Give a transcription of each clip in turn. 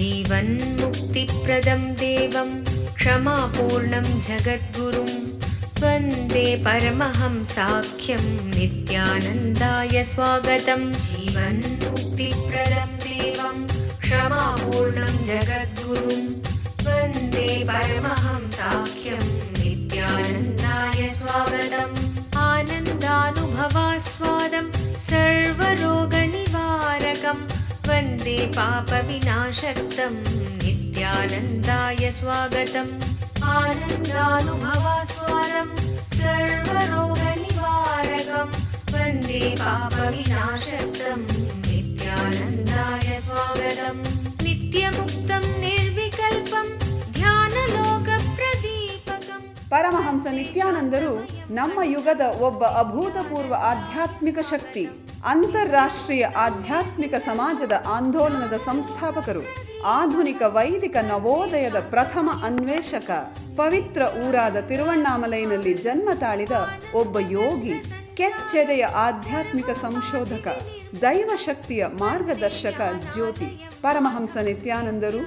जीवन्मुक्तिप्रदं देवं क्षमापूर्णं जगद्गुरुं वन्दे परमहंसाख्यं नित्यानन्दाय स्वागतं। जीवन्मुक्तिप्रदं देवं क्षमापूर्णं जगद्गुरुं वन्दे परमहंसाख्यं नित्यानन्दाय स्वागतम्। आनन्दानुभवास्वादं सर्वरोगनिवारकं वन्दे पापविनाशक्तं नित्यानन्दाय स्वागतम्। आनन्दानुभवास्वादं सर्वरोगनिवारकं वन्दे पापविनाशक्तं नित्यानन्दाय स्वागतम्। नित्यमुक्तं निर्विकल्पं ಧ್ಯಾನಲೋಕಪ್ರದೀಪಕಂ. ಪರಮಹಂಸ ನಿತ್ಯಾನಂದರು ನಮ್ಮ ಯುಗದ ಒಬ್ಬ ಅಭೂತಪೂರ್ವ ಆಧ್ಯಾತ್ಮಿಕ ಶಕ್ತಿ, ಅಂತಾರಾಷ್ಟ್ರೀಯ ಆಧ್ಯಾತ್ಮಿಕ ಸಮಾಜದ ಆಂದೋಲನದ ಸಂಸ್ಥಾಪಕರು, ಆಧುನಿಕ ವೈದಿಕ ನವೋದಯದ ಪ್ರಥಮ ಅನ್ವೇಷಕ, ಪವಿತ್ರ ಊರಾದ ತಿರುವಣ್ಣಾಮಲೈನಲ್ಲಿ ಜನ್ಮ ತಾಳಿದ ಒಬ್ಬ ಯೋಗಿ, ಕೆಚ್ಚೆದೆಯ ಆಧ್ಯಾತ್ಮಿಕ ಸಂಶೋಧಕ, ದೈವಶಕ್ತಿಯ ಮಾರ್ಗದರ್ಶಕ ಜ್ಯೋತಿ. ಪರಮಹಂಸ ನಿತ್ಯಾನಂದರು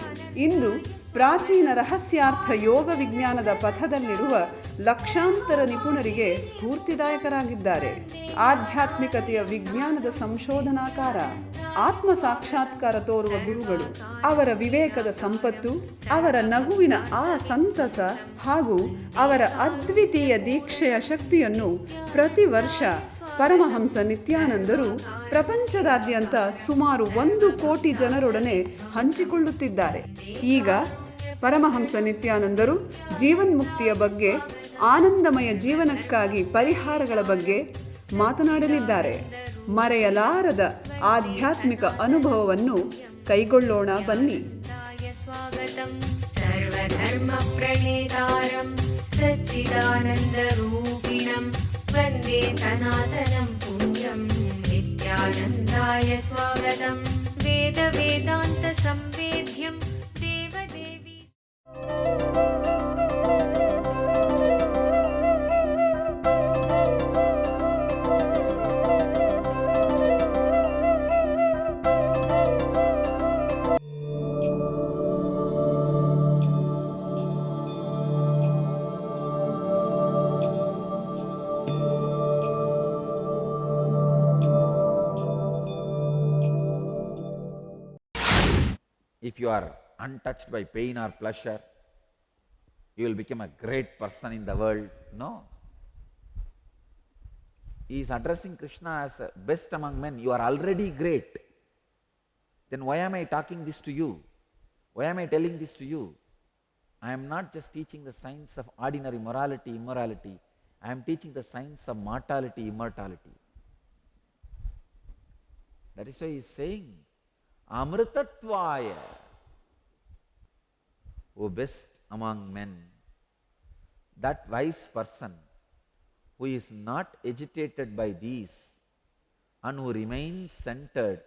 ಇಂದು ಪ್ರಾಚೀನ ರಹಸ್ಯಾರ್ಥ ಯೋಗ ವಿಜ್ಞಾನದ ಪಥದಲ್ಲಿರುವ ಲಕ್ಷಾಂತರ ನಿಪುಣರಿಗೆ ಸ್ಫೂರ್ತಿದಾಯಕರಾಗಿದ್ದಾರೆ. ಆಧ್ಯಾತ್ಮಿಕತೆಯ ವಿಜ್ಞಾನದ ಸಂಶೋಧನಾಕಾರ, ಆತ್ಮ ಸಾಕ್ಷಾತ್ಕಾರ ತೋರುವ ಗುರುಗಳು. ಅವರ ವಿವೇಕದ ಸಂಪತ್ತು, ಅವರ ನಗುವಿನ ಆ ಸಂತಸ ಹಾಗೂ ಅವರ ಅದ್ವಿತೀಯ ದೀಕ್ಷೆಯ ಶಕ್ತಿಯನ್ನು ಪ್ರತಿ ವರ್ಷ ಪರಮಹಂಸ ನಿತ್ಯಾನಂದರು ಪ್ರಪಂಚದಾದ್ಯಂತ ಸುಮಾರು 1 ಕೋಟಿ ಜನರೊಡನೆ ಹಂಚಿಕೊಳ್ಳುತ್ತಿದ್ದಾರೆ. ಈಗ ಪರಮಹಂಸ ನಿತ್ಯಾನಂದರು ಜೀವನ್ಮುಕ್ತಿಯ ಬಗ್ಗೆ, ಆನಂದಮಯ ಜೀವನಕ್ಕಾಗಿ ಪರಿಹಾರಗಳ ಬಗ್ಗೆ ಮಾತನಾಡಲಿದ್ದಾರೆ. ಮರೆಯಲಾರದ ಆಧ್ಯಾತ್ಮಿಕ ಅನುಭವವನ್ನು ಕೈಗೊಳ್ಳೋಣ ಬನ್ನಿ. ಸರ್ವಧರ್ಮ ಪ್ರಣೇತಾರಂ ಸಚ್ಚಿದಾನಂದರೂಪಿಣಂ ವಂದೇ ಸನಾತನಂ ಪುಣ್ಯಂ ನಿತ್ಯಾನಂದಾಯ ಸ್ವಾಗತಂ. ವೇದ ವೇದಾಂತ ಸಂವೇದ್ಯಂ ದೇವದೇವಿ. If you are untouched by pain or pleasure, you will become a great person in the world. No. He is addressing Krishna as best among men. You are already great. Then why am I talking this to you? Why am I telling this to you? I am not just teaching the science of ordinary morality, immorality. I am teaching the science of mortality, immortality. That is why he is saying, Amritatvaya, O best among men, that wise person who is not agitated by these and who remains centered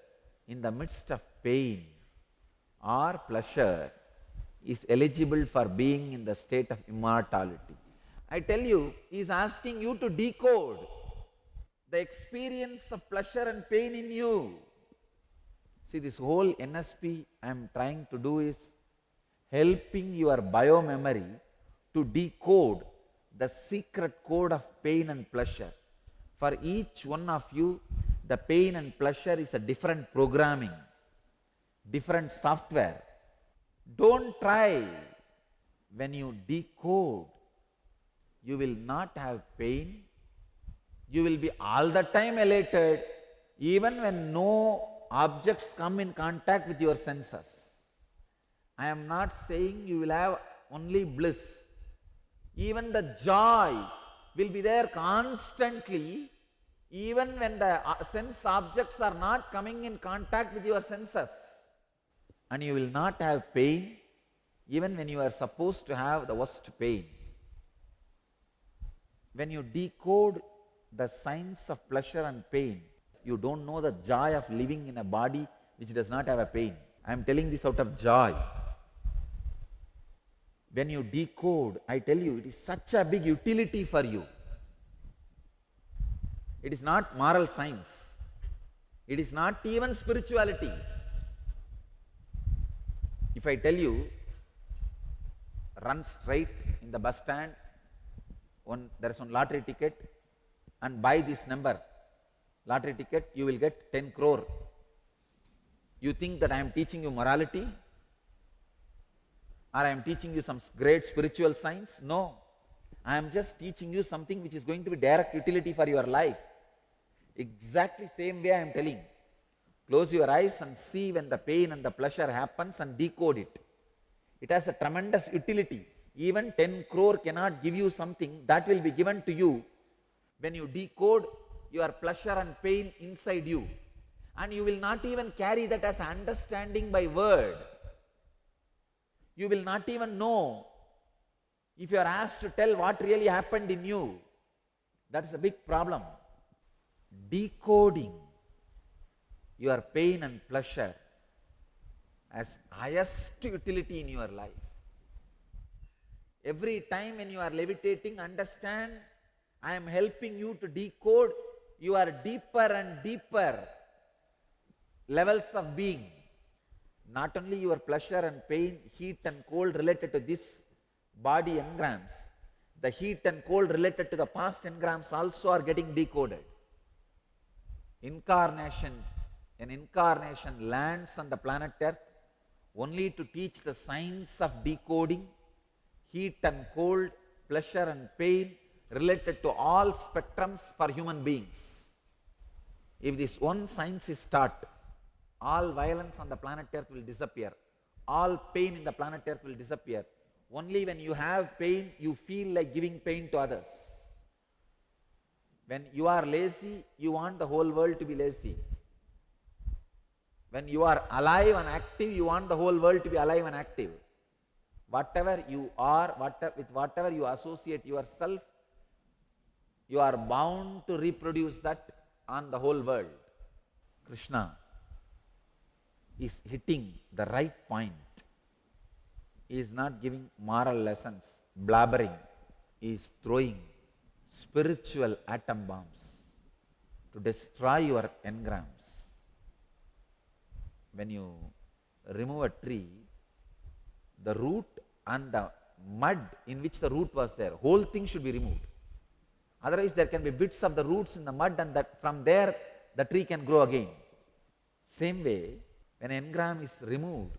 in the midst of pain or pleasure is eligible for being in the state of immortality. I tell you, he is asking you to decode the experience of pleasure and pain in you. See, this whole NSP I am trying to do is helping your biomemory to decode the secret code of pain and pleasure. For each one of you, the pain and pleasure is a different programming, different software. Don't try. When you decode, you will not have pain. You will be all the time elated, even when no objects come in contact with your senses. I am not saying you will have only bliss. Even the joy will be there constantly, even when the sense objects are not coming in contact with your senses. And you will not have pain, even when you are supposed to have the worst pain. When you decode the science of pleasure and pain, you don't know the joy of living in a body which does not have a pain. I am telling this out of joy. When you decode, I tell you, it is such a big utility for you. It is not moral science. It is not even spirituality. If I tell you, run straight in the bus stand, there is one lottery ticket, and buy this number, lottery ticket, you will get 10 crore. You think that I am teaching you morality? Or I am teaching you some great spiritual science? No. I am just teaching you something which is going to be direct utility for your life. Exactly same way I am telling. Close your eyes and see when the pain and the pleasure happens and decode it. It has a tremendous utility. Even 10 crore cannot give you something that will be given to you when you decode your pleasure and pain inside you. And you will not even carry that as understanding by word. You will not even know if you are asked to tell what really happened in you. That is a big problem. Decoding your pain and pleasure as highest utility in your life. Every time when you are levitating, understand, I am helping you to decode your deeper and deeper levels of being. Not only your pleasure and pain, heat and cold related to this body engrams, the heat and cold related to the past engrams also are getting decoded. An incarnation lands on the planet Earth only to teach the science of decoding heat and cold, pleasure and pain related to all spectrums for human beings. If this one science is taught, all violence on the planet Earth will disappear. All pain in the planet Earth will disappear. Only when you have pain, you feel like giving pain to others. When you are lazy, you want the whole world to be lazy. When you are alive and active, you want the whole world to be alive and active. Whatever you are, with whatever you associate yourself, you are bound to reproduce that on the whole world. Krishna is hitting the right point. He is not giving moral lessons, blabbering. He is throwing spiritual atom bombs to destroy your engrams. When you remove a tree, the root and the mud in which the root was there, whole thing should be removed. Otherwise there can be bits of the roots in the mud, and that from there the tree can grow again. Same way, when an engram is removed,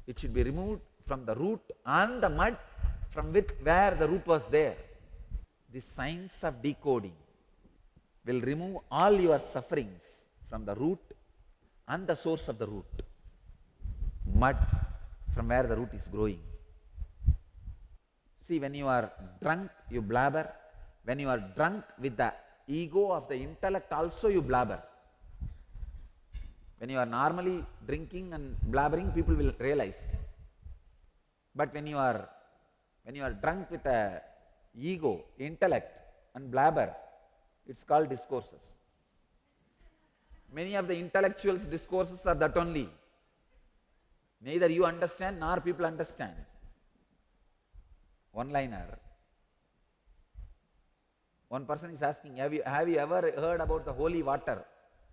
it should be removed from the root and the mud from where the root was there. The science of decoding will remove all your sufferings from the root and the source of the root. Mud from where the root is growing. See, when you are drunk, you blabber. When you are drunk with the ego of the intellect, also you blabber. When you are normally drinking and blabbering, people will realize. But when you are drunk with a ego, intellect and blabber, it's called discourses. Many of the intellectuals' discourses are that only. Neither you understand nor people understand. One-liner. One person is asking, have you ever heard about the holy water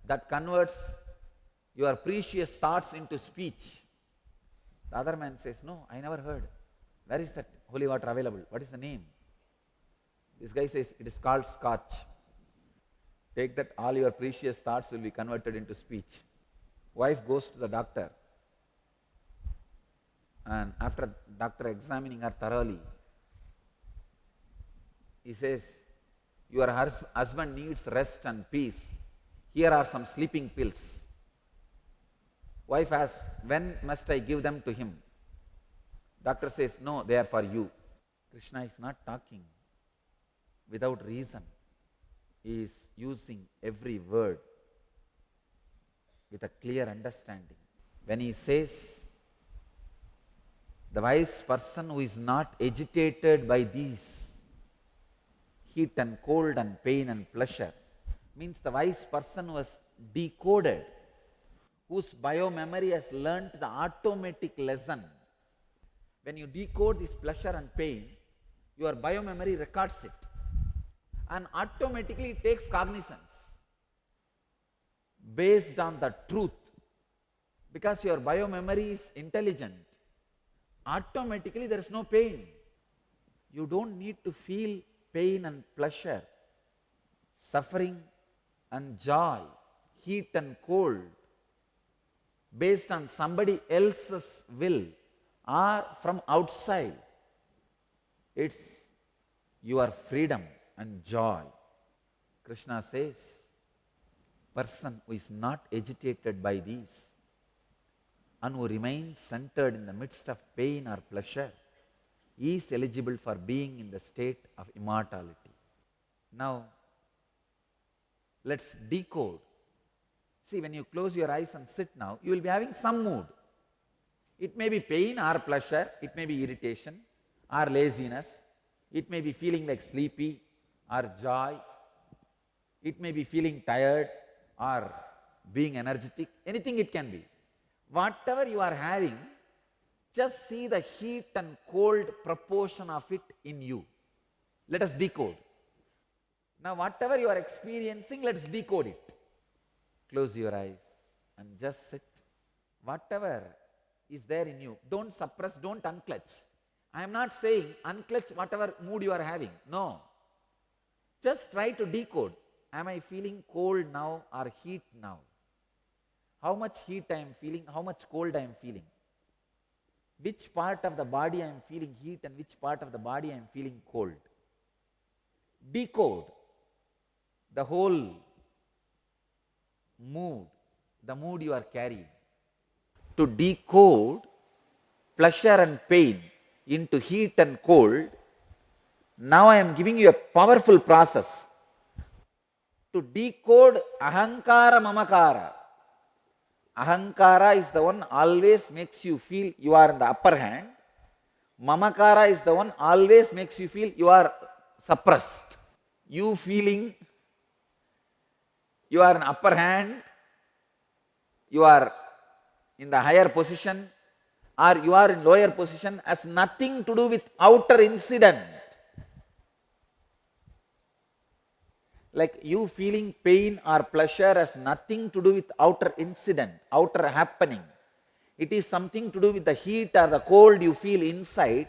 that converts your precious thoughts into speech? The other man says, no, I never heard. Where is that holy water available? What is the name? This guy says, it is called Scotch. Take that, all your precious thoughts will be converted into speech. Wife goes to the doctor, and after doctor examining her thoroughly, he says, your husband needs rest and peace. Here are some sleeping pills. Wife asks, when must I give them to him? Doctor says, no, they are for you. Krishna is not talking without reason. He is using every word with a clear understanding. When he says, the wise person who is not agitated by these heat and cold and pain and pleasure, means the wise person who has decoded, whose biomemory has learnt the automatic lesson. When you decode this pleasure and pain, your biomemory records it and automatically takes cognizance based on the truth, because your biomemory is intelligent. automatically there is no pain. You don't need to feel pain and pleasure, suffering and joy, heat and cold, based on somebody else's will or from outside. It's your freedom and joy. Krishna says, person who is not agitated by these and who remains centered in the midst of pain or pleasure is eligible for being in the state of immortality. Now, let's decode. See, when you close your eyes and sit now, you will be having some mood. It may be pain or pleasure, it may be irritation or laziness, it may be feeling like sleepy or joy, it may be feeling tired or being energetic, anything it can be. Whatever you are having, just see the heat and cold proportion of it in you. Let us decode. Now, whatever you are experiencing, let's decode it. Close your eyes and just sit. Whatever is there in you, don't suppress, don't unclutch. I am not saying unclutch whatever mood you are having. No. Just try to decode. Am I feeling cold now or heat now? How much heat I am feeling, how much cold I am feeling? Which part of the body I am feeling heat and which part of the body I am feeling cold? Decode the whole mood, the mood you are carrying. To decode pleasure and pain into heat and cold, now I am giving you a powerful process. To decode ahankara mamakara. Ahankara is the one always makes you feel you are in the upper hand. Mamakara is the one always makes you feel you are suppressed. You feeling you are in upper hand, you are in the higher position, or you are in lower position has nothing to do with outer incident. Like you feeling pain or pleasure has nothing to do with outer incident, outer happening. It is something to do with the heat or the cold you feel inside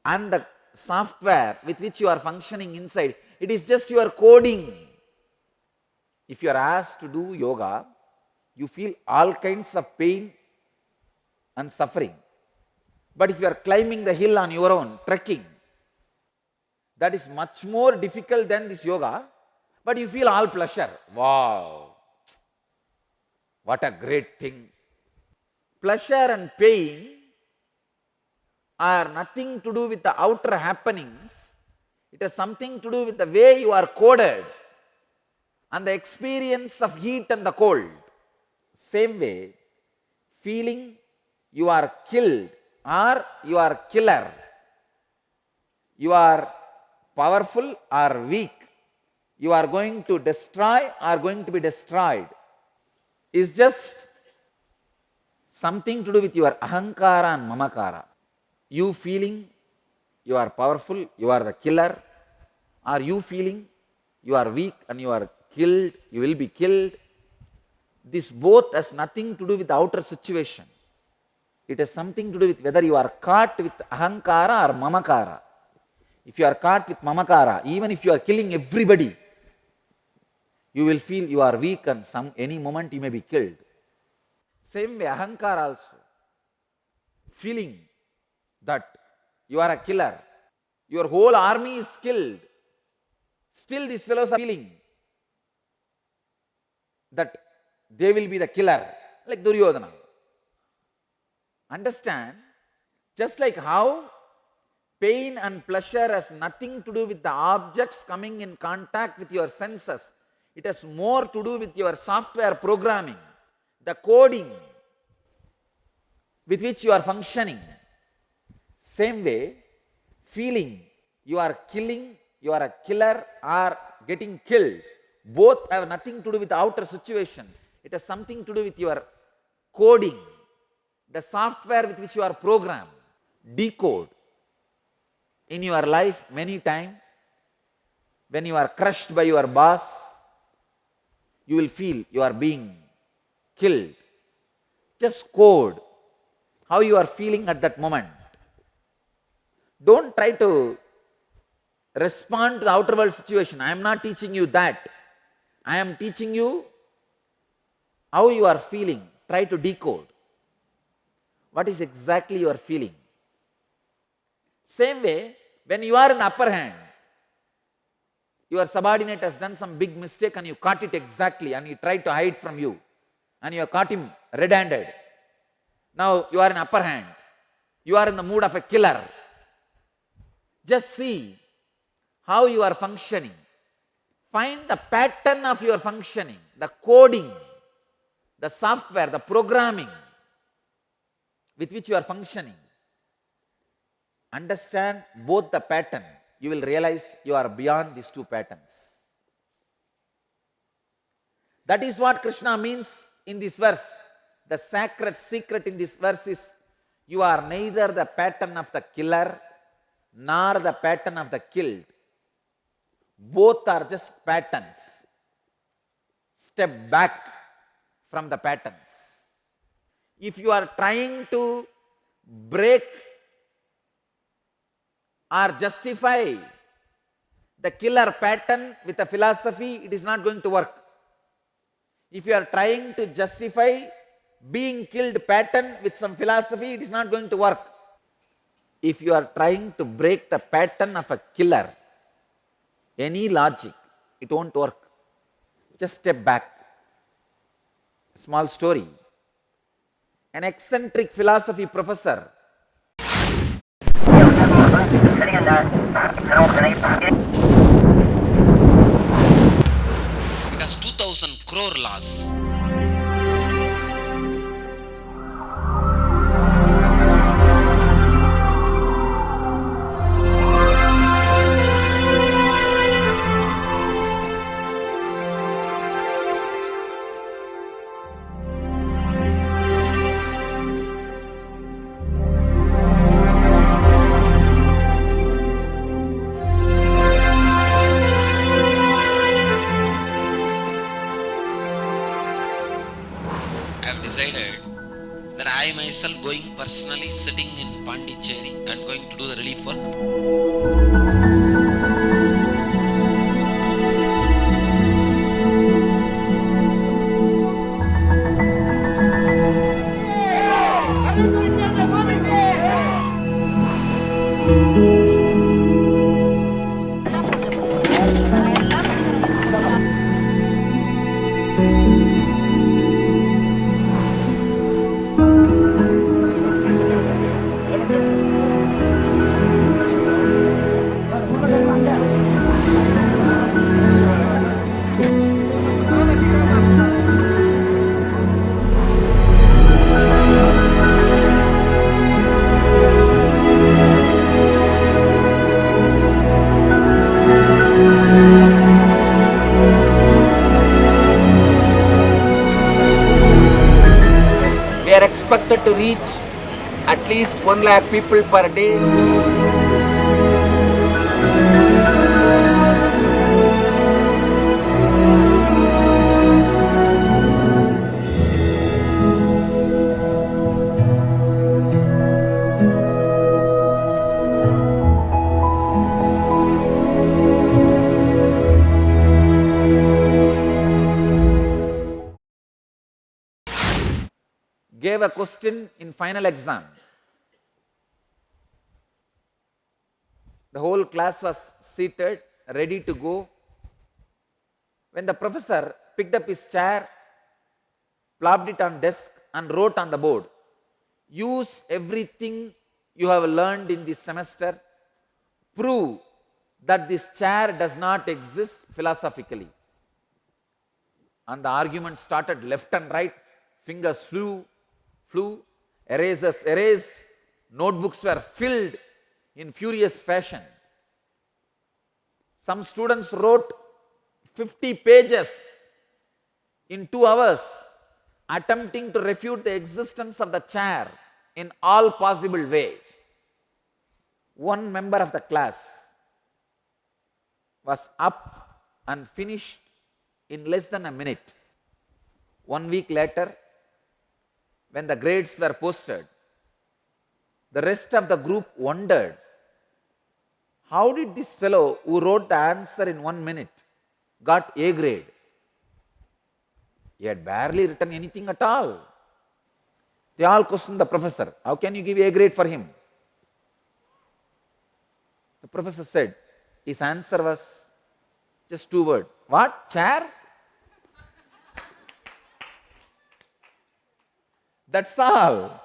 and the software with which you are functioning inside. It is just your coding. If you are asked to do yoga, you feel all kinds of pain and suffering. But if you are climbing the hill on your own, trekking, that is much more difficult than this yoga, but you feel all pleasure. Wow! What a great thing. Pleasure and pain are nothing to do with the outer happenings. It has something to do with the way you are coded and the experience of heat and the cold. Same way, feeling you are killed or you are killer, you are powerful or weak, you are going to destroy or going to be destroyed, is just something to do with your ahankara and mamakara. You feeling you are powerful, you are the killer, or you feeling you are weak and you are killed, you will be killed. This both has nothing to do with the outer situation. It has something to do with whether you are caught with ahankara or mamakara. If you are caught with mamakara, even if you are killing everybody, you will feel you are weak and any moment you may be killed. Same way, ahankara also. Feeling that you are a killer, your whole army is killed. Still these fellows are feeling that they will be the killer, like Duryodhana. Understand, just like how pain and pleasure has nothing to do with the objects coming in contact with your senses. It has more to do with your software programming, the coding with which you are functioning. Same way, feeling you are killing, you are a killer or getting killed, both have nothing to do with the outer situation. It has something to do with your coding, the software with which you are programmed. Decode. In your life, many times, when you are crushed by your boss, you will feel you are being killed. Just code. how you are feeling at that moment. Don't try to respond to the outer world situation. I am not teaching you that. I am teaching you how you are feeling. Try to decode. What is exactly you are feeling? Same way, when you are in the upper hand, your subordinate has done some big mistake and you caught it exactly and he tried to hide from you and you have caught him red-handed. Now you are in upper hand. You are in the mood of a killer. Just see how you are functioning. Find the pattern of your functioning, the coding, the software, the programming with which you are functioning. Understand both the pattern. You will realize you are beyond these two patterns. That is what Krishna means in this verse. The sacred secret in this verse is you are neither the pattern of the killer nor the pattern of the killed. Both are just patterns. Step back from the patterns. If you are trying to break or justify the killer pattern with a philosophy, it is not going to work. If you are trying to justify being killed pattern with some philosophy, it is not going to work. If you are trying to break the pattern of a killer, any logic, it won't work. Just step back. A small story. An eccentric philosophy professor because 2000 crore laws. I have decided that I myself going personally sitting in Pondicherry and going to do the relief work. we are expected to reach at least 1 lakh people per day. Gave a question in final exam. The whole class was seated, ready to go. When the professor picked up his chair, plopped it on desk and wrote on the board, use everything you have learned in this semester, prove that this chair does not exist philosophically. And the argument started left and right, fingers flew, erasers erased, notebooks were filled in furious fashion. Some students wrote 50 pages in 2 hours, attempting to refute the existence of the chair in all possible way. One member of the class was up and finished in less than a minute. 1 week later, when the grades were posted, The rest of the group wondered, how did this fellow who wrote the answer in 1 minute got A grade? He had barely written anything at all. They all questioned the professor, how can you give A grade for him? The professor said, his answer was just 2 words. What? Chair? That's all.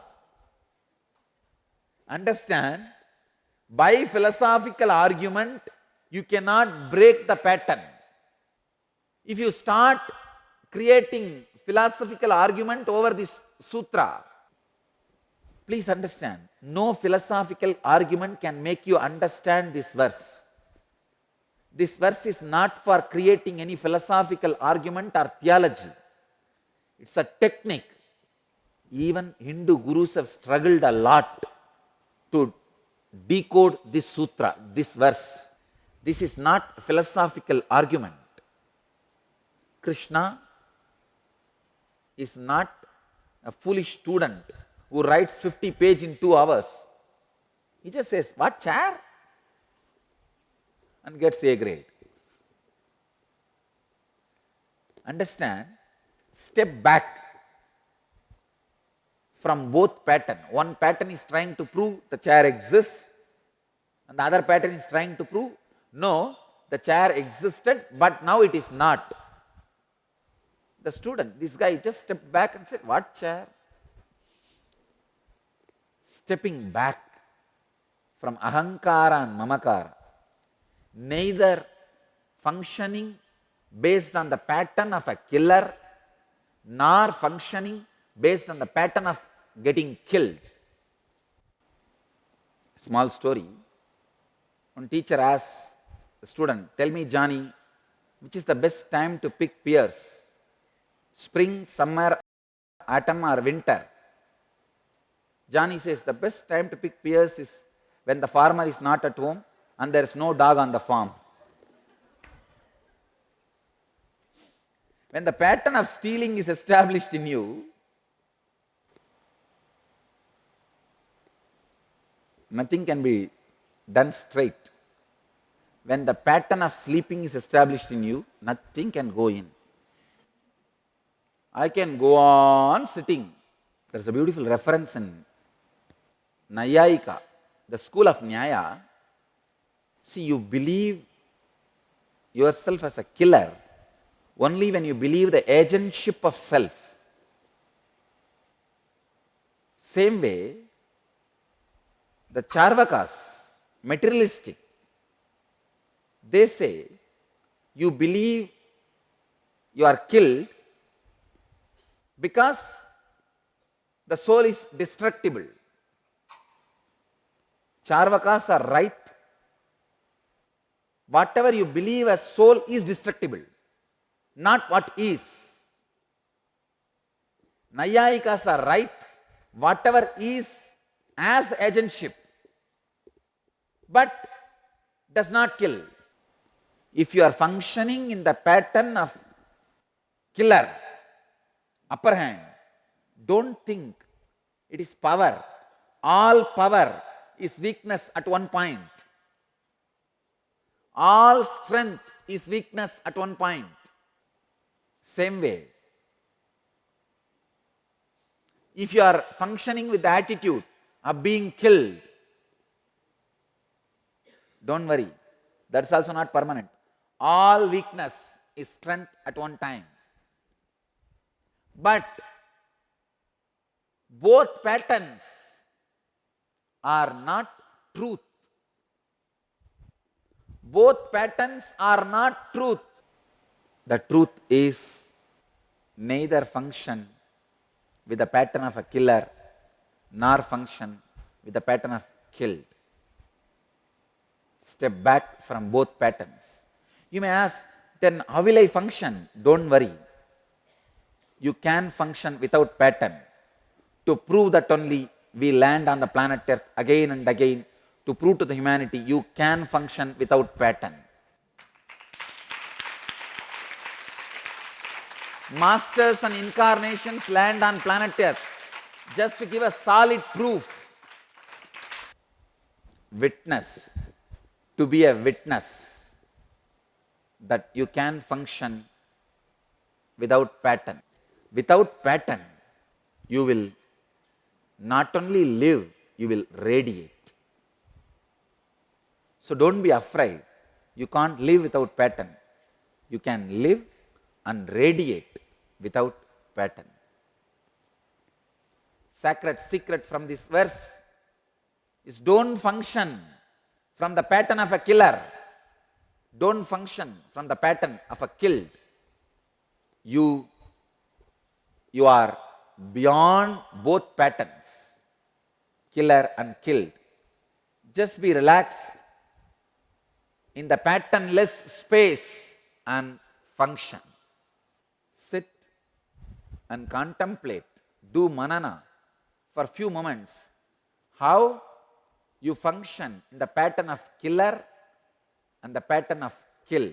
Understand? By philosophical argument, you cannot break the pattern. If you start creating philosophical argument over this sutra, please understand, no philosophical argument can make you understand this verse. This verse is not for creating any philosophical argument or theology. It's a technique. Even Hindu gurus have struggled a lot to decode this sutra, this verse. This is not a philosophical argument. Krishna is not a foolish student who writes 50 pages in 2 hours. He just says, what, chair? And gets A grade. Understand? Step back from both pattern. One pattern is trying to prove the chair exists, and the other pattern is trying to prove, no, the chair existed, but now it is not. The student, this guy just stepped back and said, what chair? Stepping back from ahankara and mamakara, neither functioning based on the pattern of a killer, nor functioning based on the pattern of getting killed. Small story. One teacher asked the student, tell me, Johnny, which is the best time to pick pears? Spring, summer, autumn or winter? Johnny says, the best time to pick pears is when the farmer is not at home and there is no dog on the farm. When the pattern of stealing is established in you, nothing can be done straight. When the pattern of sleeping is established in you, nothing can go in. I can go on sitting. There is a beautiful reference in Nayayika, the school of Nyaya. See, you believe yourself as a killer only when you believe the agentship of self. Same way, the Charvakas, materialistic, they say you believe you are killed because the soul is destructible. Charvakas are right. Whatever you believe as soul is destructible, not what is. Nayayikas are right. Whatever is as agentship, but does not kill. If you are functioning in the pattern of killer, upper hand, don't think it is power. All power is weakness at one point. All strength is weakness at one point. Same way, if you are functioning with the attitude of being killed, don't worry, that's also not permanent. All weakness is strength at one time. But both patterns are not truth. Both patterns are not truth. The truth is neither function with the pattern of a killer nor function with the pattern of killed. Step back from both patterns. You may ask, then how will I function? Don't worry. You can function without pattern. To prove that only we land on the planet Earth again and again, to prove to the humanity you can function without pattern. Masters and incarnations land on planet Earth just to give a solid proof witness, to be a witness that you can function without pattern. Without pattern, you will not only live, you will radiate. So don't be afraid. You can't live without pattern. You can live and radiate without pattern. Sacred secret from this verse is don't function from the pattern of a killer. Don't function from the pattern of a killed. You are beyond both patterns, killer and killed. Just be relaxed in the patternless space and function. Sit and contemplate, do manana for a few moments, how you function in the pattern of killer and the pattern of kill.